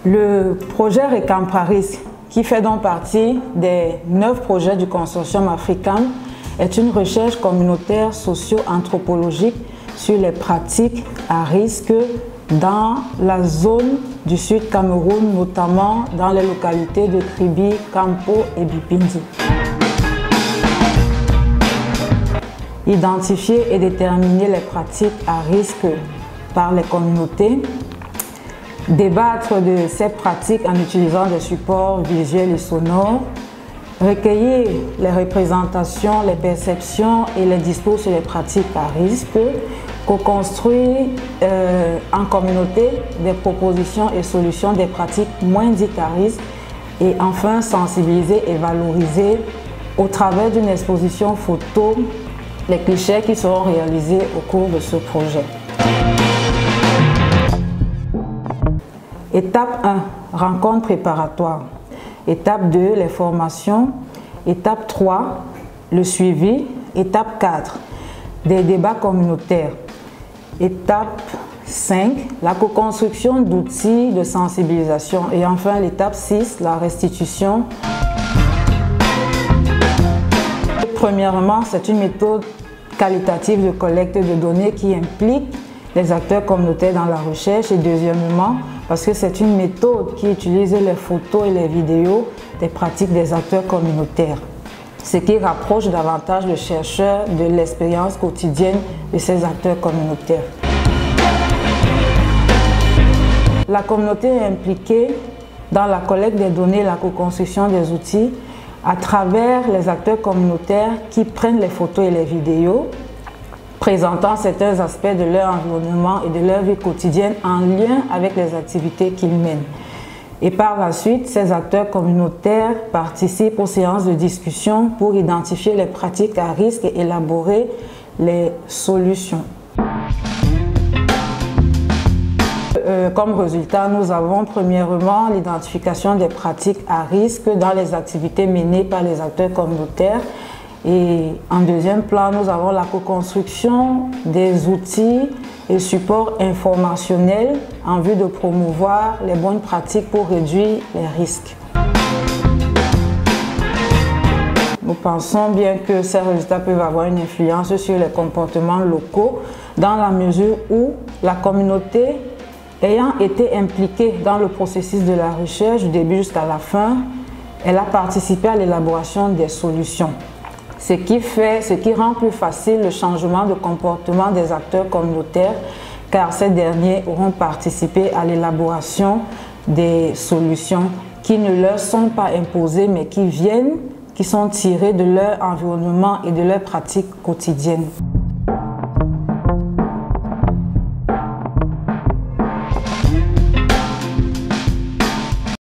Le projet Recampraris, qui fait donc partie des 9 projets du consortium africain, est une recherche communautaire socio-anthropologique sur les pratiques à risque dans la zone du Sud Cameroun, notamment dans les localités de Kribi, Kampo et Bipindi. Identifier et déterminer les pratiques à risque par les communautés, débattre de ces pratiques en utilisant des supports visuels et sonores, recueillir les représentations, les perceptions et les discours sur les pratiques à risque, co-construire en communauté des propositions et solutions des pratiques moins dites à risque et enfin sensibiliser et valoriser au travers d'une exposition photo les clichés qui seront réalisés au cours de ce projet. Étape 1, rencontre préparatoire. Étape 2, les formations. Étape 3, le suivi. Étape 4, des débats communautaires. Étape 5, la co-construction d'outils de sensibilisation. Et enfin, l'étape 6, la restitution. Premièrement, c'est une méthode qualitative de collecte de données qui implique les acteurs communautaires dans la recherche. Et deuxièmement, parce que c'est une méthode qui utilise les photos et les vidéos des pratiques des acteurs communautaires, ce qui rapproche davantage le chercheur de l'expérience quotidienne de ces acteurs communautaires. La communauté est impliquée dans la collecte des données et la co-construction des outils à travers les acteurs communautaires qui prennent les photos et les vidéos, présentant certains aspects de leur environnement et de leur vie quotidienne en lien avec les activités qu'ils mènent. Et par la suite, ces acteurs communautaires participent aux séances de discussion pour identifier les pratiques à risque et élaborer les solutions. Comme résultat, nous avons premièrement l'identification des pratiques à risque dans les activités menées par les acteurs communautaires. Et en deuxième plan, nous avons la co-construction des outils et supports informationnels en vue de promouvoir les bonnes pratiques pour réduire les risques. Nous pensons bien que ces résultats peuvent avoir une influence sur les comportements locaux dans la mesure où la communauté ayant été impliquée dans le processus de la recherche du début jusqu'à la fin, elle a participé à l'élaboration des solutions. Ce qui rend plus facile le changement de comportement des acteurs communautaires car ces derniers auront participé à l'élaboration des solutions qui ne leur sont pas imposées mais qui sont tirées de leur environnement et de leurs pratiques quotidiennes.